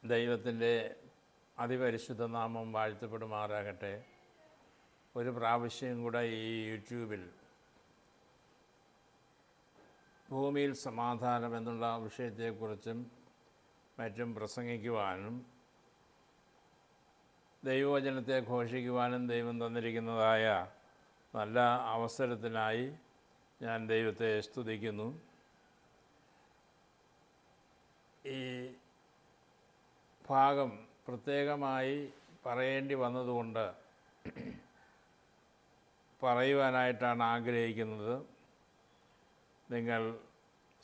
ദൈവത്തിൻ്റെ അതിപരിശുദ്ധ നാമം വാഴ്ത്തപ്പെടുമാറാകട്ടെ. ഒരു പ്രാവശ്യം കൂടെ ഈ യൂട്യൂബിൽ ഭൂമിയിൽ സമാധാനം എന്നുള്ള വിഷയത്തെക്കുറിച്ചും മറ്റും പ്രസംഗിക്കുവാനും ദൈവവചനത്തെ ഘോഷിക്കുവാനും ദൈവം തന്നിരിക്കുന്നതായ നല്ല അവസരത്തിനായി ഞാൻ ദൈവത്തെ സ്തുതിക്കുന്നു. ഈ ഭാഗം പ്രത്യേകമായി പറയേണ്ടി വന്നതുകൊണ്ട് പറയുവാനായിട്ടാണ് ആഗ്രഹിക്കുന്നത്. നിങ്ങൾ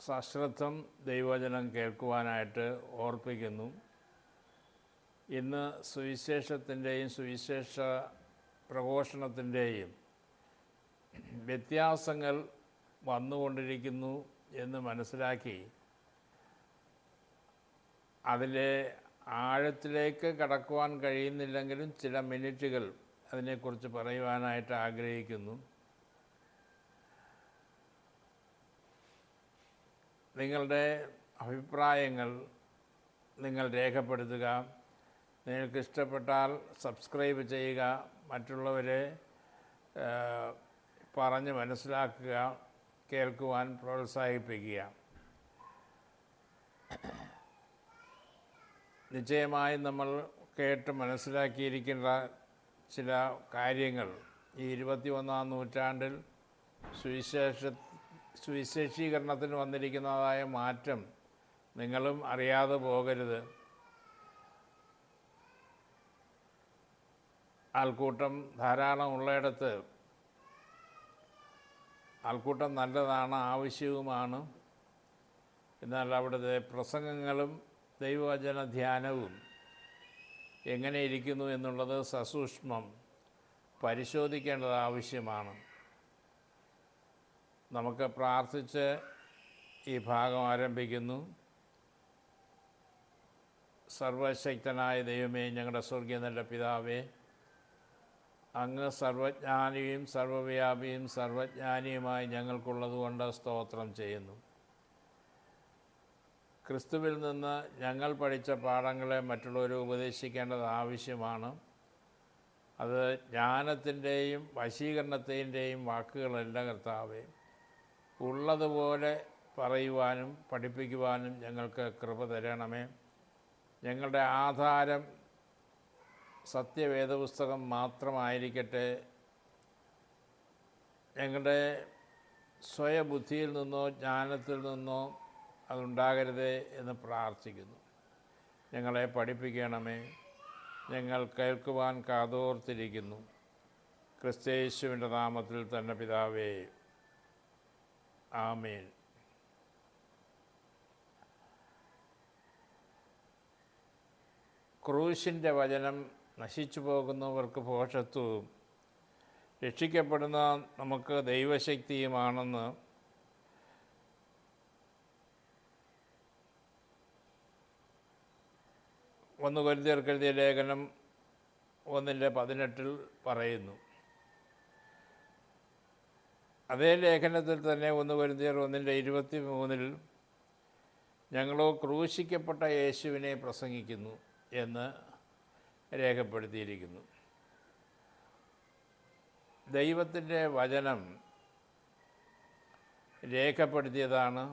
സശ്രദ്ധം ദൈവവചനം കേൾക്കുവാനായിട്ട് ഓർപ്പിക്കുന്നു. ഇന്ന് സുവിശേഷത്തിൻ്റെയും സുവിശേഷ പ്രഘോഷണത്തിൻ്റെയും വ്യത്യാസങ്ങൾ വന്നുകൊണ്ടിരിക്കുന്നു എന്ന് മനസ്സിലാക്കി അതിലെ ആഴത്തിലേക്ക് കടക്കുവാൻ കഴിയുന്നില്ലെങ്കിലും ചില മിനിറ്റുകൾ അതിനെക്കുറിച്ച് പറയുവാനായിട്ട് ആഗ്രഹിക്കുന്നു. നിങ്ങളുടെ അഭിപ്രായങ്ങൾ നിങ്ങൾ രേഖപ്പെടുത്തുക. നിങ്ങൾക്ക് ഇഷ്ടപ്പെട്ടാൽ സബ്സ്ക്രൈബ് ചെയ്യുക, മറ്റുള്ളവരെ പറഞ്ഞ് മനസ്സിലാക്കുക, കേൾക്കുവാൻ പ്രോത്സാഹിപ്പിക്കുക. നിശ്ചയമായും നമ്മൾ കേട്ട് മനസ്സിലാക്കിയിരിക്കേണ്ട ചില കാര്യങ്ങൾ ഈ 21-ാം നൂറ്റാണ്ടിൽ സുവിശേഷീകരണത്തിന് വന്നിരിക്കുന്നതായ മാറ്റം നിങ്ങളും അറിയാതെ പോകരുത്. ആൾക്കൂട്ടം ധാരാളം ഉള്ളയിടത്ത് ആൾക്കൂട്ടം നല്ലതാണ്, ആവശ്യവുമാണ്. എന്നാൽ അവിടുത്തെ പ്രസംഗങ്ങളും ദൈവവചന ധ്യാനവും എങ്ങനെ ഇരിക്കുന്നു എന്നുള്ളത് സസൂക്ഷ്മം പരിശോധിക്കേണ്ടത് ആവശ്യമാണ്. നമുക്ക് പ്രാർത്ഥിച്ച് ഈ ഭാഗം ആരംഭിക്കുന്നു. സർവശക്തനായ ദൈവമേ, ഞങ്ങളുടെ സ്വർഗീയ നല്ല പിതാവേ, അങ്ങ് സർവജ്ഞാനിയും സർവവ്യാപിയും സർവജ്ഞാനിയുമായി ഞങ്ങൾക്കുള്ളതുകൊണ്ട് സ്തോത്രം ചെയ്യുന്നു. ക്രിസ്തുവിൽ നിന്ന് ഞങ്ങൾ പഠിച്ച പാഠങ്ങളെ മറ്റുള്ളവർ ഉപദേശിക്കേണ്ടത് ആവശ്യമാണ്. അത് ജ്ഞാനത്തിൻ്റെയും വശീകരണത്തിൻ്റെയും വാക്കുകളല്ല കർത്താവേ. ഉള്ളതുപോലെ പറയുവാനും പഠിപ്പിക്കുവാനും ഞങ്ങൾക്ക് കൃപ തരണമേ. ഞങ്ങളുടെ ആധാരം സത്യവേദപുസ്തകം മാത്രമായിരിക്കട്ടെ. ഞങ്ങളുടെ സ്വയബുദ്ധിയിൽ നിന്നോ ജ്ഞാനത്തിൽ നിന്നോ അതുണ്ടാകരുതേ എന്ന് പ്രാർത്ഥിക്കുന്നു. ഞങ്ങളെ പഠിപ്പിക്കണമേ. ഞങ്ങൾ കേൾക്കുവാൻ കാതോർത്തിരിക്കുന്നു. ക്രിസ്തയേശുവിൻ്റെ നാമത്തിൽ തന്നെ പിതാവേ, ആമേൻ. ക്രൂശിൻ്റെ വചനം നശിച്ചു പോകുന്നവർക്ക് ഭോഷത്വവും രക്ഷിക്കപ്പെടുന്ന നമുക്ക് ദൈവശക്തിയുമാണെന്ന് കൊരിന്ത്യർക്ക് എഴുതിയ ലേഖനം 1:18 പറയുന്നു. അതേ ലേഖനത്തിൽ തന്നെ 1 കൊരിന്ത്യർ 1:23 ഞങ്ങളോ ക്രൂശിക്കപ്പെട്ട യേശുവിനെ പ്രസംഗിക്കുന്നു എന്ന് രേഖപ്പെടുത്തിയിരിക്കുന്നു. ദൈവത്തിൻ്റെ വചനം രേഖപ്പെടുത്തിയതാണ്,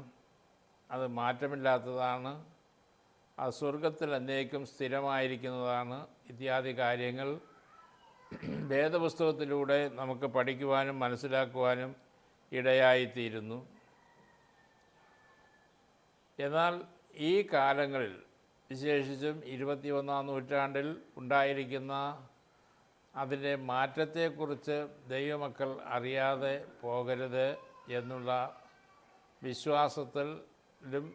അത് മാറ്റമില്ലാത്തതാണ്, അത് സ്വർഗത്തിൽ എന്നേക്കും സ്ഥിരമായിരിക്കുന്നതാണ്. ഇത്യാദി കാര്യങ്ങൾ വേദപുസ്തകത്തിലൂടെ നമുക്ക് പഠിക്കുവാനും മനസ്സിലാക്കുവാനും ഇടയായിത്തീരുന്നു. എന്നാൽ ഈ കാലങ്ങളിൽ, വിശേഷിച്ചും 21-ാം നൂറ്റാണ്ടിൽ ഉണ്ടായിരിക്കുന്ന അതിൻ്റെ മാറ്റത്തെക്കുറിച്ച് ദൈവമക്കൾ അറിയാതെ പോകരുത് എന്നുള്ള വിശ്വാസത്തിലും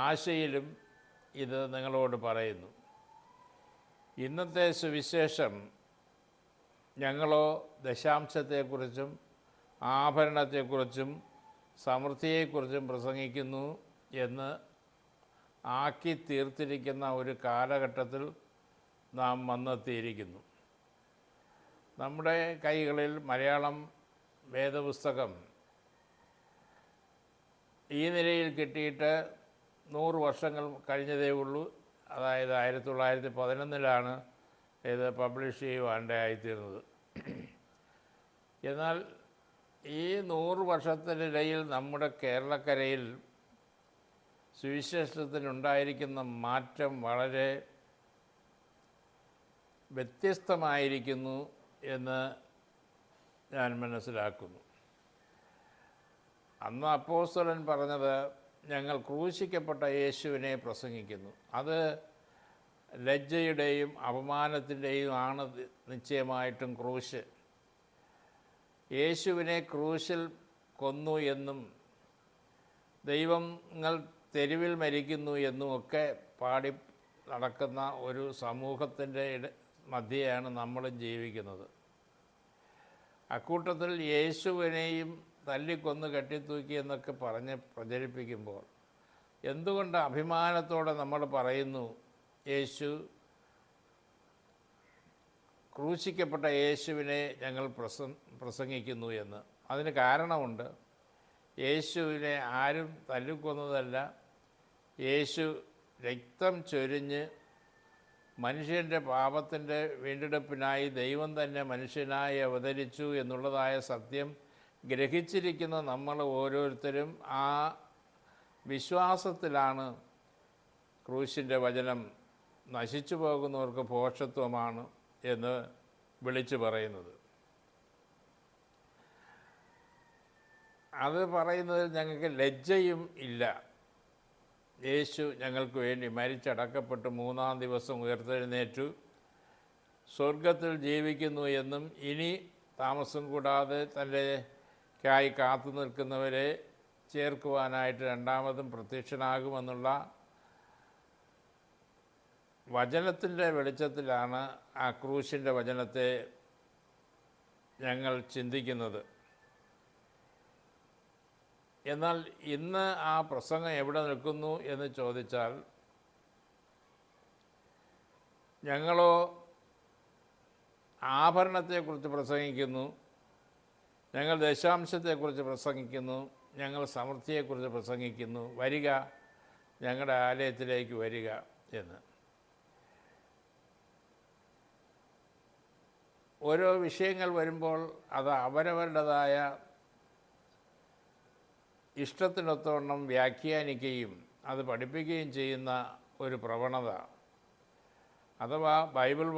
ആശയിലും ഇത് നിങ്ങളോട് പറയുന്നു. ഇന്നത്തെ സുവിശേഷം ഞങ്ങളോ ദശാംശത്തെക്കുറിച്ചും ആഭരണത്തെക്കുറിച്ചും സമൃദ്ധിയെക്കുറിച്ചും പ്രസംഗിക്കുന്നു എന്ന് ആക്കി തീർത്തിരിക്കുന്ന ഒരു കാലഘട്ടത്തിൽ നാം വന്നെത്തിയിരിക്കുന്നു. നമ്മുടെ കൈകളിൽ മലയാളം വേദപുസ്തകം ഈ നിലയിൽ കിട്ടിയിട്ട് 100 വർഷങ്ങൾ കഴിഞ്ഞതേ ഉള്ളൂ. അതായത് 1911 ഇത് പബ്ലിഷ് ചെയ്യുവാണ്ടായിത്തീർന്നത്. എന്നാൽ ഈ 100 വർഷത്തിനിടയിൽ നമ്മുടെ കേരളക്കരയിൽ സുവിശേഷത്തിനുണ്ടായിരിക്കുന്ന മാറ്റം വളരെ വ്യത്യസ്തമായിരിക്കുന്നു എന്ന് ഞാൻ മനസ്സിലാക്കുന്നു. അന്ന് അപ്പോസ്തലൻ പറഞ്ഞത്, ഞങ്ങൾ ക്രൂശിക്കപ്പെട്ട യേശുവിനെ പ്രസംഗിക്കുന്നു. അത് ലജ്ജയുടെയും അപമാനത്തിൻ്റെയും ആണ് നിശ്ചയമായിട്ടും ക്രൂശ്. യേശുവിനെ ക്രൂശിൽ കൊന്നു എന്നും ദൈവങ്ങൾ തെരുവിൽ മരിക്കുന്നു എന്നുമൊക്കെ പാടി നടക്കുന്ന ഒരു സമൂഹത്തിൻ്റെ മധ്യയാണ് നമ്മളും ജീവിക്കുന്നത്. അക്കൂട്ടത്തിൽ യേശുവിനെയും തല്ലിക്കൊന്ന് കെട്ടിത്തൂക്കി എന്നൊക്കെ പറഞ്ഞ് പ്രചരിപ്പിക്കുമ്പോൾ എന്തുകൊണ്ട് അഭിമാനത്തോടെ നമ്മൾ പറയുന്നു യേശു ക്രൂശിക്കപ്പെട്ട യേശുവിനെ ഞങ്ങൾ പ്രസംഗിക്കുന്നു എന്ന്? അതിന് കാരണമുണ്ട്. യേശുവിനെ ആരും തല്ലിക്കൊന്നതല്ല. യേശു രക്തം ചൊരിഞ്ഞ് മനുഷ്യൻ്റെ പാപത്തിൻ്റെ വീണ്ടെടുപ്പിനായി ദൈവം തന്നെ മനുഷ്യനായി അവതരിച്ചു എന്നുള്ളതായ സത്യം ഗ്രഹിച്ചിരിക്കുന്ന നമ്മൾ ഓരോരുത്തരും ആ വിശ്വാസത്തിലാണ് ക്രൂശിൻ്റെ വചനം നശിച്ചു പോകുന്നവർക്ക് ഭോഷത്വമാണ് എന്ന് വിളിച്ചു പറയുന്നത്. അത് പറയുന്നതിൽ ഞങ്ങൾക്ക് ലജ്ജയും ഇല്ല. യേശു ഞങ്ങൾക്ക് വേണ്ടി മരിച്ചടക്കപ്പെട്ട് 3-ാം ദിവസം ഉയർത്തെഴുന്നേറ്റു, സ്വർഗത്തിൽ ജീവിക്കുന്നു എന്നും ഇനി താമസം കൂടാതെ തൻ്റെക്കായി കാത്തു നിൽക്കുന്നവരെ ചേർക്കുവാനായിട്ട് രണ്ടാമതും പ്രത്യക്ഷനാകുമെന്നുള്ള വചനത്തിൻ്റെ വെളിച്ചത്തിലാണ് ആ ക്രൂശിൻ്റെ വചനത്തെ ഞങ്ങൾ ചിന്തിക്കുന്നത്. എന്നാൽ ഇന്ന് ആ പ്രസംഗം എവിടെ നിൽക്കുന്നു എന്ന് ചോദിച്ചാൽ, ഞങ്ങളോ ആഭരണത്തെക്കുറിച്ച് പ്രസംഗിക്കുന്നു, ഞങ്ങൾ ദശാംശത്തെക്കുറിച്ച് പ്രസംഗിക്കുന്നു, ഞങ്ങൾ സമൃദ്ധിയെക്കുറിച്ച് പ്രസംഗിക്കുന്നു, വരിക ഞങ്ങളുടെ ആലയത്തിലേക്ക് വരിക എന്ന്. ഓരോ വിഷയങ്ങൾ വരുമ്പോൾ അത് അവരവരുടേതായ ഇഷ്ടത്തിനൊത്തവണ്ണം വ്യാഖ്യാനിക്കുകയും അത് പഠിപ്പിക്കുകയും ചെയ്യുന്ന ഒരു പ്രവണത, അഥവാ ബൈബിൾ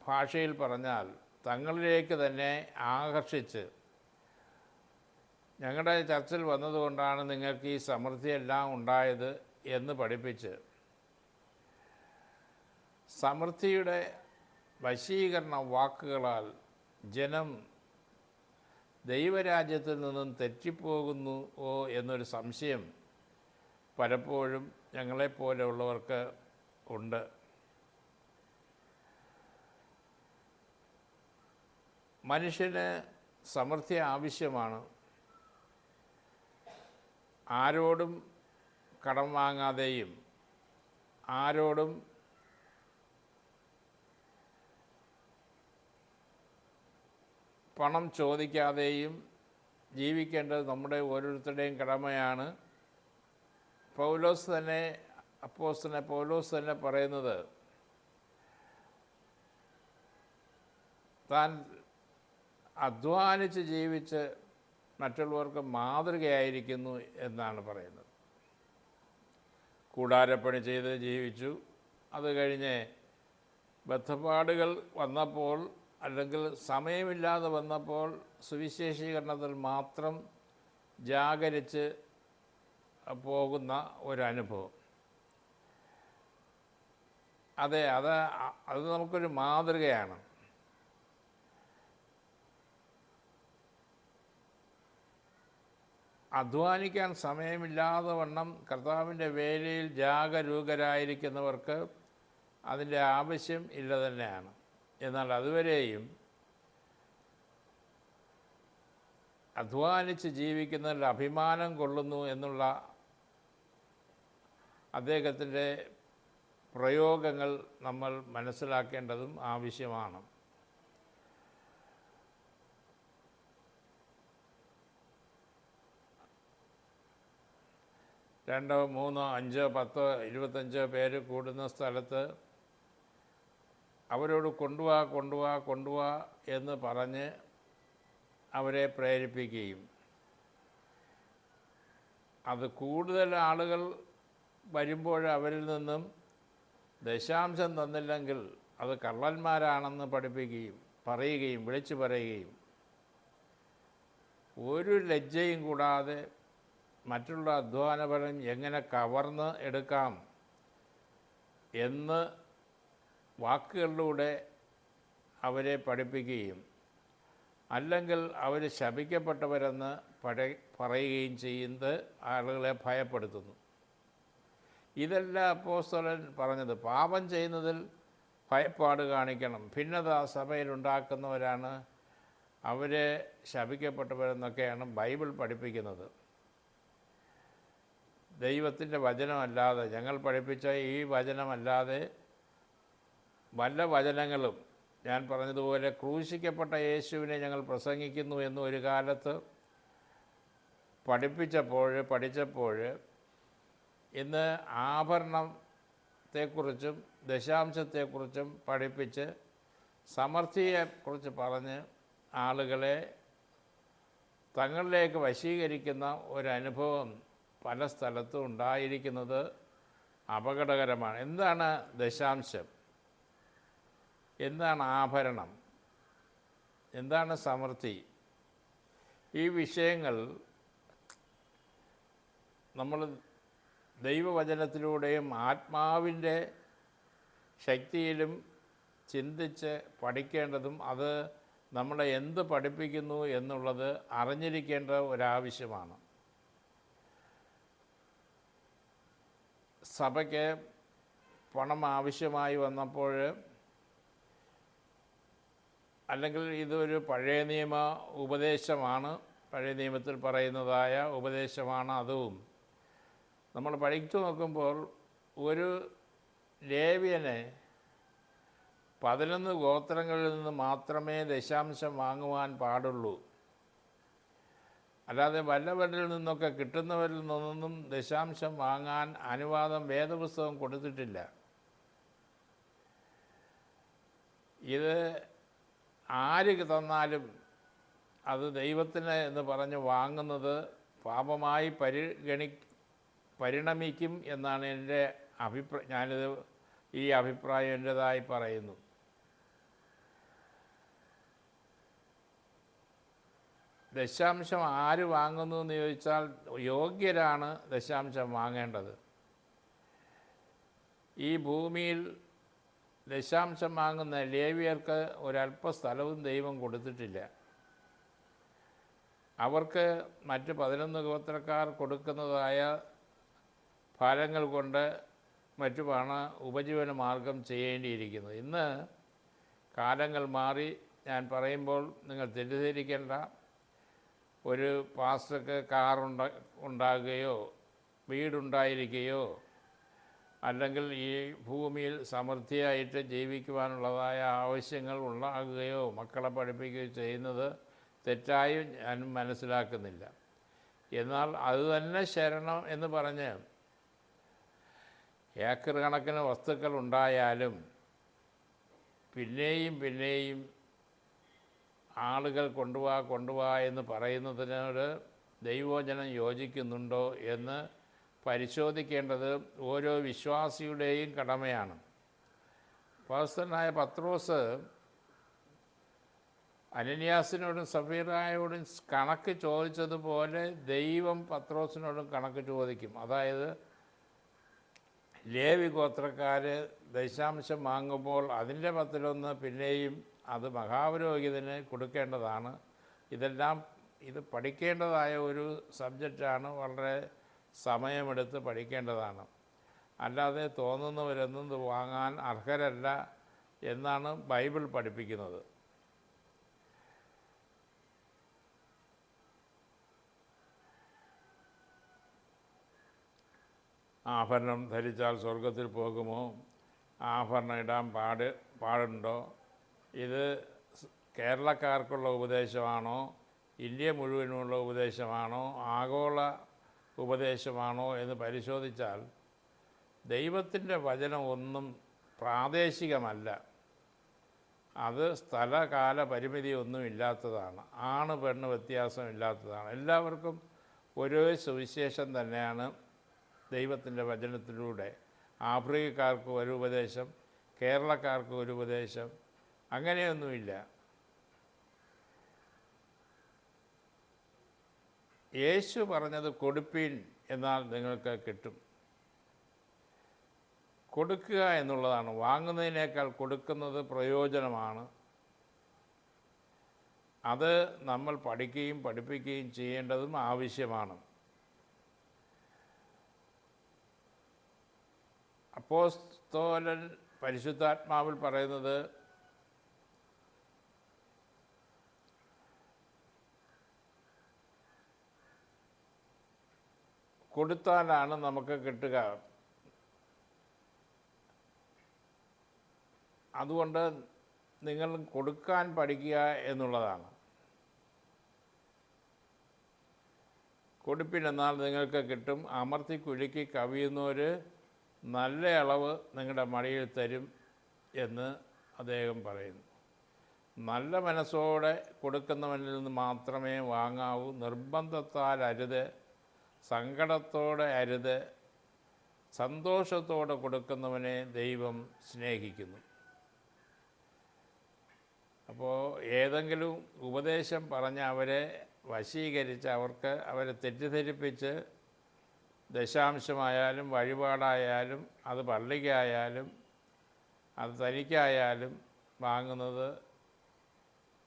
ഭാഷയിൽ പറഞ്ഞാൽ തങ്ങളിലേക്ക് തന്നെ ആകർഷിച്ച്, ഞങ്ങളുടെ ചർച്ചിൽ വന്നതുകൊണ്ടാണ് നിങ്ങൾക്ക് ഈ സമൃദ്ധിയെല്ലാം ഉണ്ടായത് എന്ന് പഠിപ്പിച്ച് സമൃദ്ധിയുടെ വശീകരണ വാക്കുകളാൽ ജനം ദൈവരാജ്യത്തിൽ നിന്നും തെറ്റിപ്പോകുന്നുവോ എന്നൊരു സംശയം പലപ്പോഴും ഞങ്ങളെപ്പോലെയുള്ളവർക്ക് ഉണ്ട്. മനുഷ്യന് സമൃദ്ധി ആവശ്യമാണ്. ആരോടും കടം വാങ്ങാതെയും ആരോടും പണം ചോദിക്കാതെയും ജീവിക്കേണ്ടത് നമ്മുടെ ഓരോരുത്തരുടെയും കടമയാണ്. അപ്പോസ്തലൻ പൗലോസ് തന്നെ പറയുന്നത്, താൻ അധ്വാനിച്ച് ജീവിച്ച് മറ്റുള്ളവർക്ക് മാതൃകയായിരിക്കുന്നു എന്നാണ് പറയുന്നത്. കൂടാരപ്പണി ചെയ്ത് ജീവിച്ചു. അത് കഴിഞ്ഞ് ബദ്ധപ്പാടുകൾ വന്നപ്പോൾ, അല്ലെങ്കിൽ സമയമില്ലാതെ വന്നപ്പോൾ സുവിശേഷീകരണത്തിൽ മാത്രം ജാഗരിച്ച് പോകുന്ന ഒരനുഭവം. അതെ, അത് നമുക്കൊരു മാതൃകയാണ്. അധ്വാനിക്കാൻ സമയമില്ലാതെ വണ്ണം കർത്താവിൻ്റെ വേലയിൽ ജാഗരൂകരായിരിക്കുന്നവർക്ക് അതിൻ്റെ ആവശ്യം ഇല്ല തന്നെയാണ്. എന്നാൽ അതുവരെയും അധ്വാനിച്ച് ജീവിക്കുന്നതിൽ അഭിമാനം കൊള്ളുന്നു എന്നുള്ള അദ്ദേഹത്തിൻ്റെ പ്രയോഗങ്ങൾ നമ്മൾ മനസ്സിലാക്കേണ്ടതും ആവശ്യമാണ്. 2, 3, 5, 10, 25 പേര് കൂടുന്ന സ്ഥലത്ത് അവരോട് കൊണ്ടുവാ എന്ന് പറഞ്ഞ് അവരെ പ്രേരിപ്പിക്കുകയും അത് കൂടുതൽ ആളുകൾ വരുമ്പോൾ അവരിൽ നിന്നും ദശാംശം തന്നില്ലെങ്കിൽ അത് കള്ളന്മാരാണെന്ന് പറയുകയും വിളിച്ചു പറയുകയും ഒരു ലജ്ജയും കൂടാതെ മറ്റുള്ള അധ്വാനഫലം എങ്ങനെ കവർന്ന് എടുക്കാം എന്ന് വാക്കുകളിലൂടെ അവരെ പഠിപ്പിക്കുകയും അല്ലെങ്കിൽ അവർ ശപിക്കപ്പെട്ടവരെന്ന് പറയുകയും ചെയ്യുന്നത് ആളുകളെ ഭയപ്പെടുത്തുന്നു. ഇതല്ല അപ്പോസ്തലൻ പറഞ്ഞത്. പാപം ചെയ്യുന്നതിൽ ഭയപ്പാട് കാണിക്കണം. ഭിന്നത സഭയിലുണ്ടാക്കുന്നവരാണ് അവരെ ശപിക്കപ്പെട്ടവരെന്നൊക്കെയാണ് ബൈബിൾ പഠിപ്പിക്കുന്നത്. ദൈവത്തിൻ്റെ വചനമല്ലാതെ, ഞങ്ങൾ പഠിപ്പിച്ച ഈ വചനമല്ലാതെ വല്ല വചനങ്ങളും, ഞാൻ പറഞ്ഞതുപോലെ ക്രൂശിക്കപ്പെട്ട യേശുവിനെ ഞങ്ങൾ പ്രസംഗിക്കുന്നു എന്ന് ഒരു കാലത്ത് പഠിച്ചപ്പോൾ ഇന്ന് ആഭരണത്തെക്കുറിച്ചും ദശാംശത്തെക്കുറിച്ചും പഠിപ്പിച്ച് സമൃദ്ധിയെക്കുറിച്ച് പറഞ്ഞ് ആളുകളെ തങ്ങളിലേക്ക് വശീകരിക്കുന്ന ഒരനുഭവം പല സ്ഥലത്തും ഉണ്ടായിരിക്കുന്നത് അപകടകരമാണ്. എന്താണ് ദശാംശം? എന്താണ് ആഭരണം? എന്താണ് സമൃദ്ധി? ഈ വിഷയങ്ങൾ നമ്മൾ ദൈവവചനത്തിലൂടെയും ആത്മാവിൻ്റെ ശക്തിയിലും ചിന്തിച്ച് പഠിക്കേണ്ടതും അത് നമ്മളെ എന്ത് പഠിപ്പിക്കുന്നു എന്നുള്ളത് അറിഞ്ഞിരിക്കേണ്ട ഒരാവശ്യമാണ്. സഭയ്ക്ക് പണം ആവശ്യമായി വന്നപ്പോൾ, അല്ലെങ്കിൽ ഇതൊരു പഴയ നിയമ ഉപദേശമാണ്, പഴയ നിയമത്തിൽ പറയുന്നതായ ഉപദേശമാണ്, അതും നമ്മൾ പഠിച്ചു നോക്കുമ്പോൾ ഒരു ലേവ്യനെ 11 ഗോത്രങ്ങളിൽ നിന്ന് മാത്രമേ ദശാംശം വാങ്ങുവാൻ പാടുള്ളൂ. അല്ലാതെ വല്ലവരിൽ നിന്നൊക്കെ കിട്ടുന്നവരിൽ നിന്നൊന്നും ദശാംശം വാങ്ങാൻ അനുവാദം വേദപുസ്തകം കൊടുത്തിട്ടില്ല. ഇത് ആര് തന്നാലും അത് ദൈവത്തിന് എന്ന് പറഞ്ഞ് വാങ്ങുന്നത് പാപമായി പരിണമിക്കും എന്നാണ് എൻ്റെ ഞാനിത് ഈ അഭിപ്രായം എൻ്റെതായി പറയുന്നു. ദശാംശം ആര് വാങ്ങുന്നു എന്ന് ചോദിച്ചാൽ യോഗ്യരാണ് ദശാംശം വാങ്ങേണ്ടത്. ഈ ഭൂമിയിൽ ദശാംശം വാങ്ങുന്ന ലേവ്യർക്ക് ഒരല്പ സ്ഥലവും ദൈവം കൊടുത്തിട്ടില്ല. അവർക്ക് മറ്റ് 11 ഗോത്രക്കാർ കൊടുക്കുന്നതായ ഫലങ്ങൾ കൊണ്ട് മറ്റുമാണ് ഉപജീവന മാർഗം ചെയ്യേണ്ടിയിരിക്കുന്നത്. ഇന്ന് കാലങ്ങൾ മാറി. ഞാൻ പറയുമ്പോൾ നിങ്ങൾ തെറ്റിദ്ധരിക്കേണ്ട. ഒരു പാസ്റ്റർക്ക് ഉണ്ടാകുകയോ വീടുണ്ടായിരിക്കുകയോ അല്ലെങ്കിൽ ഈ ഭൂമിയിൽ സമൃദ്ധിയായിട്ട് ജീവിക്കുവാനുള്ളതായ ആവശ്യങ്ങൾ ഉണ്ടാകുകയോ മക്കളെ പഠിപ്പിക്കുകയോ ചെയ്യുന്നത് തെറ്റായി ഞാൻ മനസ്സിലാക്കുന്നില്ല. എന്നാൽ അതുതന്നെ ശരണം എന്ന് പറഞ്ഞ് ഏക്കർ കണക്കിന് വസ്തുക്കൾ ഉണ്ടായാലും പിന്നെയും ആളുകൾ കൊണ്ടുവാ എന്ന് പറയുന്നതിനോട് ദൈവവചനം യോജിക്കുന്നുണ്ടോ എന്ന് പരിശോധിക്കേണ്ടത് ഓരോ വിശ്വാസിയുടെയും കടമയാണ്. അപ്പോസ്തലനായ പത്രോസ് അനന്യാസിനോടും സഫീറായോടും കണക്ക് ചോദിച്ചതുപോലെ ദൈവം പത്രോസിനോടും കണക്ക് ചോദിക്കും. അതായത് ലേവി ഗോത്രക്കാർ ദശാംശം വാങ്ങുമ്പോൾ അതിൻ്റെ 10 പിന്നെയും അത് മഹാപുരോഹിതന് കൊടുക്കേണ്ടതാണ്. ഇത് പഠിക്കേണ്ടതായ ഒരു സബ്ജക്റ്റാണ്. വളരെ സമയമെടുത്ത് പഠിക്കേണ്ടതാണ്. അല്ലാതെ തോന്നുന്നവരൊന്നും വാങ്ങാൻ അർഹരല്ല എന്നാണ് ബൈബിൾ പഠിപ്പിക്കുന്നത്. ആഭരണം ധരിച്ചാൽ സ്വർഗത്തിൽ പോകുമോ? ആഭരണം ഇടാൻ പാടുണ്ടോ? ഇത് കേരളക്കാർക്കുള്ള ഉപദേശമാണോ? ഇന്ത്യ മുഴുവനുമുള്ള ഉപദേശമാണോ? ആഗോള ഉപദേശമാണോ എന്ന് പരിശോധിച്ചാൽ ദൈവത്തിൻ്റെ വചനം ഒന്നും പ്രാദേശികമല്ല. അത് സ്ഥലകാല പരിമിതി ഒന്നും ഇല്ലാത്തതാണ്. ആണ് പെണ്ണ് വ്യത്യാസമില്ലാത്തതാണ്. എല്ലാവർക്കും ഒരേ സുവിശേഷം തന്നെയാണ് ദൈവത്തിൻ്റെ വചനത്തിലൂടെ. ആഫ്രിക്കക്കാർക്ക് ഒരു ഉപദേശം, കേരളക്കാർക്ക് ഒരു ഉപദേശം, അങ്ങനെയൊന്നുമില്ല. യേശു പറഞ്ഞത് കൊടുപ്പീൻ എന്നാൽ നിങ്ങൾക്ക് കിട്ടും. കൊടുക്കുക എന്നുള്ളതാണ്. വാങ്ങുന്നതിനേക്കാൾ കൊടുക്കുന്നത് പ്രയോജനമാണ്. അത് നമ്മൾ പഠിക്കുകയും പഠിപ്പിക്കുകയും ചെയ്യേണ്ടതും ആവശ്യമാണ്. അപ്പോസ്തലൻ പരിശുദ്ധാത്മാവിൽ പറയുന്നത് കൊടുത്താലാണ് നമുക്ക് കിട്ടുക. അതുകൊണ്ട് നിങ്ങൾ കൊടുക്കാൻ പഠിക്കുക എന്നുള്ളതാണ്. കൊടുപ്പിനെന്നാൽ നിങ്ങൾക്ക് കിട്ടും. അമർത്തി കുലുക്കി കവിയുന്നവർ നല്ല അളവ് നിങ്ങളുടെ മടിയിൽ തരും എന്ന് അദ്ദേഹം പറയുന്നു. നല്ല മനസ്സോടെ കൊടുക്കുന്നവനിൽ നിന്ന് മാത്രമേ വാങ്ങാവൂ. നിർബന്ധത്താൽ അരുത്, സങ്കടത്തോടെ അരുത്. സന്തോഷത്തോടെ കൊടുക്കുന്നവനെ ദൈവം സ്നേഹിക്കുന്നു. അപ്പോൾ ഏതെങ്കിലും ഉപദേശം പറഞ്ഞ് അവരെ വശീകരിച്ച് അവരെ തെറ്റിദ്ധരിപ്പിച്ച് ദശാംശമായാലും വഴിപാടായാലും അത് പള്ളിക്കായാലും അത് തനിക്കായാലും വാങ്ങുന്നത്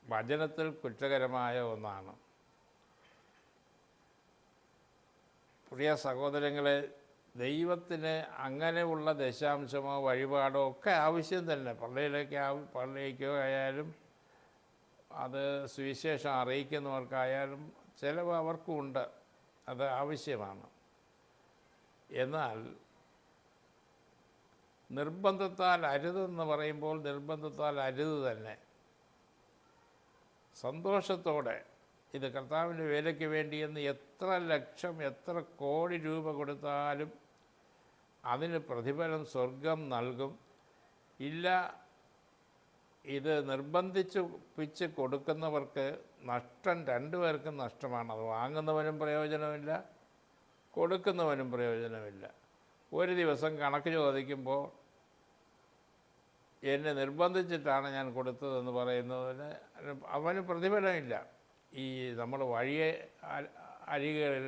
വചനത്തിൽ കുറ്റകരമായ ഒന്നാണ്. പ്രിയ സഹോദരങ്ങളെ, ദൈവത്തിന് അങ്ങനെയുള്ള ദശാംശമോ വഴിപാടോ ഒക്കെ ആവശ്യം തന്നെ. പള്ളിയിലേക്കോ ആയാലും അത് സുവിശേഷം അറിയിക്കുന്നവർക്കായാലും ചിലവ് അവർക്കുമുണ്ട്, അത് ആവശ്യമാണ്. എന്നാൽ നിർബന്ധത്താൽ അരുതെന്ന് പറയുമ്പോൾ നിർബന്ധത്താൽ അരുത് തന്നെ. സന്തോഷത്തോടെ ഇത് കർത്താവിൻ്റെ വേലയ്ക്ക് വേണ്ടിയെന്ന് എത്ര ലക്ഷം എത്ര കോടി രൂപ കൊടുത്താലും അതിന് പ്രതിഫലം സ്വർഗം നൽകും. ഇല്ല, ഇത് നിർബന്ധിച്ച് കൊടുക്കുന്നവർക്ക് നഷ്ടം, രണ്ടുപേർക്കും നഷ്ടമാണ്. അത് വാങ്ങുന്നവനും പ്രയോജനമില്ല, കൊടുക്കുന്നവനും പ്രയോജനമില്ല. ഒരു ദിവസം കണക്ക് ചോദിക്കുമ്പോൾ എന്നെ നിർബന്ധിച്ചിട്ടാണ് ഞാൻ കൊടുത്തതെന്ന് പറയുന്നതിന് അവന് പ്രതിഫലമില്ല. ഈ നമ്മൾ വഴിയെ അരികളിൽ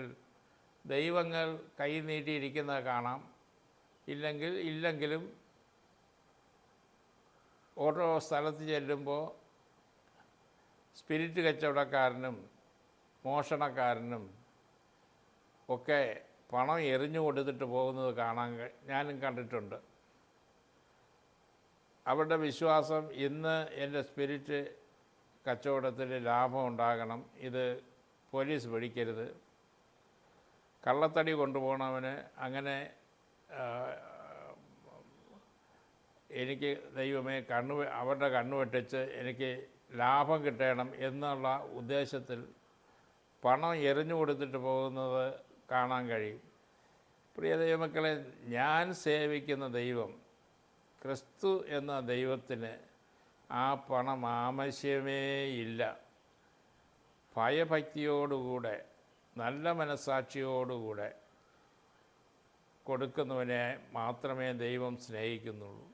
ദൈവങ്ങൾ കൈ നീട്ടിയിരിക്കുന്നത് കാണാം. ഇല്ലെങ്കിലും ഓരോ സ്ഥലത്ത് ചെല്ലുമ്പോൾ സ്പിരിറ്റ് കച്ചവടക്കാരനും മോഷണക്കാരനും ഒക്കെ പണം എറിഞ്ഞു കൊടുത്തിട്ട് പോകുന്നത് ഞാനും കണ്ടിട്ടുണ്ട്. അവരുടെ വിശ്വാസം, ഇന്ന് എൻ്റെ സ്പിരിറ്റ് കച്ചവടത്തിൽ ലാഭം ഉണ്ടാകണം, ഇത് പോലീസ് പിടിക്കരുത്. കള്ളത്തടി കൊണ്ടുപോകണവന് അങ്ങനെ എനിക്ക് ദൈവമേ അവരുടെ കണ്ണു വെട്ടിച്ച് എനിക്ക് ലാഭം കിട്ടണം എന്നുള്ള ഉദ്ദേശത്തിൽ പണം എറിഞ്ഞു കൊടുത്തിട്ട് പോകുന്നത് കാണാൻ കഴിയും. പ്രിയ ദൈവമക്കളെ, ഞാൻ സേവിക്കുന്ന ദൈവം, ക്രിസ്തു എന്ന ദൈവത്തിന് ആ പണം ആവശ്യമേയില്ല. ഭയഭക്തിയോടുകൂടെ നല്ല മനസ്സാക്ഷിയോടുകൂടെ കൊടുക്കുന്നവനെ മാത്രമേ ദൈവം സ്നേഹിക്കുന്നുള്ളൂ.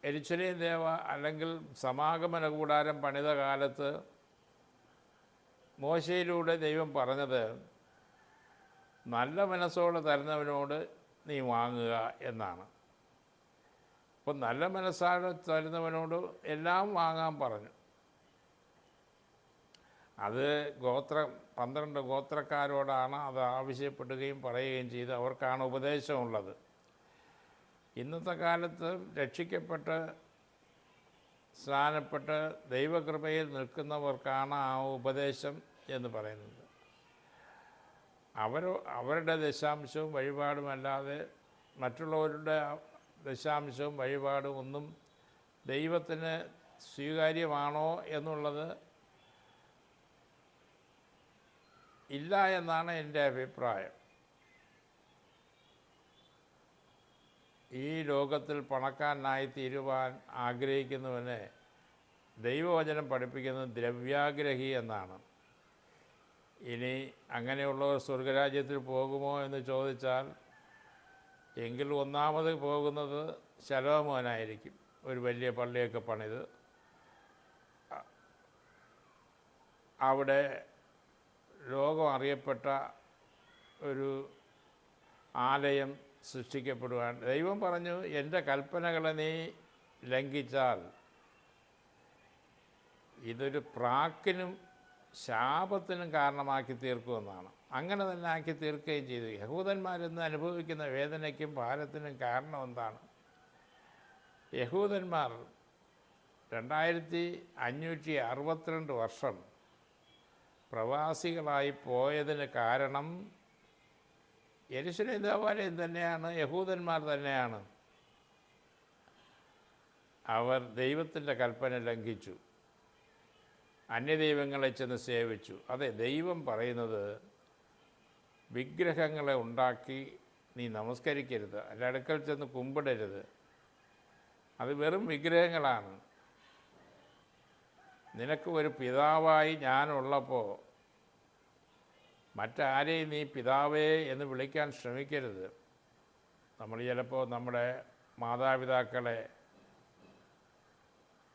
യെരൂശലേം ദേവ അല്ലെങ്കിൽ സമാഗമന കൂടാരം പണിത കാലത്ത് മോശയിലൂടെ ദൈവം പറഞ്ഞത് നല്ല മനസ്സോടെ തരുന്നവനോട് നീ വാങ്ങുക എന്നാണ്. അപ്പോൾ നല്ല മനസ്സോടെ തരുന്നവനോട് എല്ലാം വാങ്ങാൻ പറഞ്ഞു. അത് 12 ഗോത്രക്കാരോടാണ് അത് ആവശ്യപ്പെടുകയും പറയുകയും ചെയ്ത് അവർക്കാണ് ഉപദേശമുള്ളത്. ഇന്നത്തെ കാലത്ത് രക്ഷിക്കപ്പെട്ട് സ്നാനപ്പെട്ട് ദൈവകൃപയിൽ നിൽക്കുന്നവർക്കാണ് ആ ഉപദേശം എന്ന് പറയുന്നത്. അവരുടെ ദശാംശവും വഴിപാടുമല്ലാതെ മറ്റുള്ളവരുടെ ദശാംശവും വഴിപാടും ഒന്നും ദൈവത്തിന് സ്വീകാര്യമാണോ എന്നുള്ളത് ഇല്ല എന്നാണ് എൻ്റെ അഭിപ്രായം. ഈ ലോകത്തിൽ പണക്കാരനായി തീരുവാൻ ആഗ്രഹിക്കുന്നവനെ ദൈവവചനം പഠിപ്പിക്കുന്നത് ദ്രവ്യാഗ്രഹി എന്നാണ്. ഇനി അങ്ങനെയുള്ളവർ സ്വർഗരാജ്യത്തിൽ പോകുമോ എന്ന് ചോദിച്ചാൽ, എങ്കിൽ ഒന്നാമത് പോകുന്നത് ശലോമോനായിരിക്കും. ഒരു വലിയ പള്ളിയൊക്കെ പണിത് അവിടെ ലോകം അറിയപ്പെട്ട ഒരു ആലയം സൃഷ്ടിക്കപ്പെടുവാൻ ദൈവം പറഞ്ഞു, എൻ്റെ കൽപ്പനകളെ നീ ലംഘിച്ചാൽ ഇതൊരു പ്രാക്കിനും ശാപത്തിനും കാരണമാക്കി തീർക്കുമെന്നാണ്. അങ്ങനെ തന്നെ ആക്കി തീർക്കുകയും ചെയ്തു. യഹൂദന്മാരെന്ന് അനുഭവിക്കുന്ന വേദനയ്ക്കും ഭാരത്തിനും കാരണം എന്താണ്? യഹൂദന്മാർ 2562 വർഷം പ്രവാസികളായി പോയതിന് കാരണം യെരൂശലേം ദേവാലയം തന്നെയാണ്, യഹൂദന്മാർ തന്നെയാണ്. അവർ ദൈവത്തിൻ്റെ കൽപ്പന ലംഘിച്ചു, അന്യദൈവങ്ങളെ ചെന്ന് സേവിച്ചു. അതെ, ദൈവം പറയുന്നത് വിഗ്രഹങ്ങളെ ഉണ്ടാക്കി നീ നമസ്കരിക്കരുത്, അതിൻ്റെ അടുക്കൽ ചെന്ന് കുമ്പിടരുത്. അത് വെറും വിഗ്രഹങ്ങളാണ്. നിനക്ക് ഒരു പിതാവായി ഞാനുള്ളപ്പോൾ മറ്റാരെയും നീ പിതാവേ എന്ന് വിളിക്കാൻ ശ്രമിക്കരുത്. നമ്മൾ ചിലപ്പോൾ നമ്മുടെ മാതാപിതാക്കളെ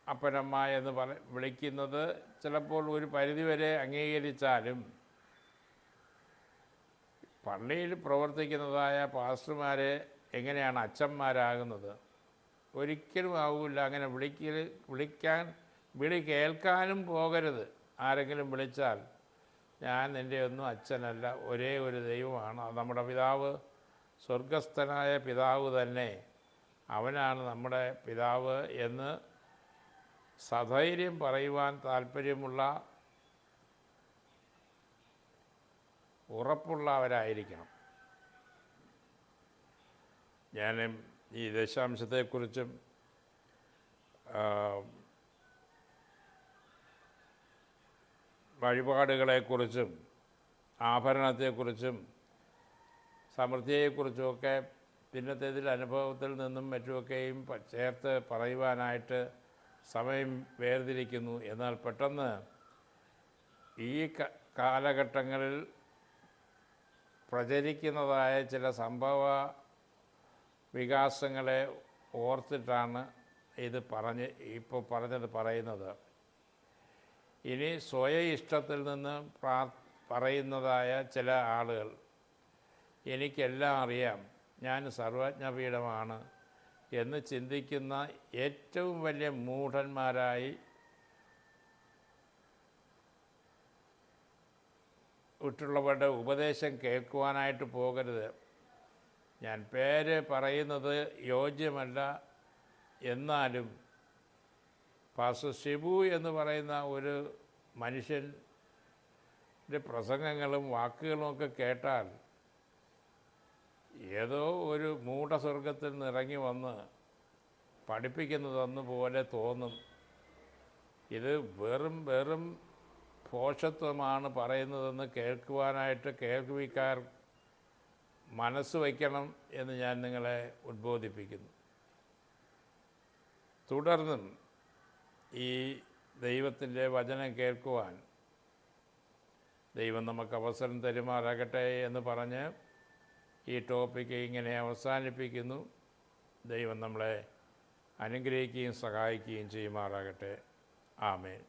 അപ്പനമ്മ എന്ന് വിളിക്കുന്നത് ചിലപ്പോൾ ഒരു പരിധിവരെ അംഗീകരിച്ചാലും പള്ളിയിൽ പ്രവർത്തിക്കുന്നതായ പാസ്റ്റർമാരെ എങ്ങനെയാണ് അച്ഛന്മാരാകുന്നത്? ഒരിക്കലും ആവില്ല. അങ്ങനെ വിളി കേൾക്കാനും പോകരുത്. ആരെങ്കിലും വിളിച്ചാൽ, ഞാൻ നിൻ്റെ ഒന്നും അച്ഛനല്ല, ഒരേ ഒരു ദൈവമാണ്, അത് നമ്മുടെ പിതാവ്, സ്വർഗസ്ഥനായ പിതാവ് തന്നെ, അവനാണ് നമ്മുടെ പിതാവ് എന്ന് സധൈര്യം പറയുവാൻ താല്പര്യമുള്ള, ഉറപ്പുള്ളവരായിരിക്കണം. ഞാൻ ഈ ദശാംശത്തെക്കുറിച്ചും വഴിപാടുകളെക്കുറിച്ചും ആഭരണത്തെക്കുറിച്ചും സമൃദ്ധിയെക്കുറിച്ചുമൊക്കെ പിന്നത്തേതിൽ അനുഭവത്തിൽ നിന്നും മറ്റുമൊക്കെയും ചേർത്ത് പറയുവാനായിട്ട് സമയം വേർതിരിക്കുന്നു. എന്നാൽ പെട്ടെന്ന് ഈ കാലഘട്ടങ്ങളിൽ പ്രചരിക്കുന്നതായ ചില സംഭവ വികാസങ്ങളെ ഓർത്തിട്ടാണ് ഇപ്പോൾ പറയുന്നത്. ഇനി സ്വയ ഇഷ്ടത്തിൽ നിന്ന് പറയുന്നതായ ചില ആളുകൾ, എനിക്കെല്ലാം അറിയാം, ഞാൻ സർവജ്ഞപീഠമാണ് എന്ന് ചിന്തിക്കുന്ന ഏറ്റവും വലിയ മൂഢന്മാരായി മറ്റുള്ളവരുടെ ഉപദേശം കേൾക്കുവാനായിട്ട് പോകരുത്. ഞാൻ പേര് പറയുന്നത് യോഗ്യമല്ല, എന്നാലും പാസ്റ്റർ ഷിബു എന്ന് പറയുന്ന ഒരു മനുഷ്യൻ്റെ പ്രസംഗങ്ങളും വാക്കുകളുമൊക്കെ കേട്ടാൽ ഏതോ ഒരു മൂഢസ്വർഗത്തിൽ നിന്ന് ഇറങ്ങി വന്ന് പഠിപ്പിക്കുന്നതെന്ന് പോലെ തോന്നും. ഇത് വെറും ഭോഷത്വമാണ് പറയുന്നതെന്ന് കേൾക്കുവാനായിട്ട് കേൾവിക്കാർ മനസ്സ് വയ്ക്കണം എന്ന് ഞാൻ നിങ്ങളെ ഉദ്ബോധിപ്പിക്കുന്നു. തുടർന്നും ഈ ദൈവത്തിൻ്റെ വചനം കേൾക്കുവാൻ ദൈവം നമുക്ക് അവസരം തരുമാറാകട്ടെ എന്ന് പറഞ്ഞ് ഈ ടോപ്പിക്ക് ഇങ്ങനെ അവസാനിപ്പിക്കുന്നു. ദൈവം നമ്മളെ അനുഗ്രഹിക്കുകയും സഹായിക്കുകയും ചെയ്യുമാറാകട്ടെ. ആമേൻ.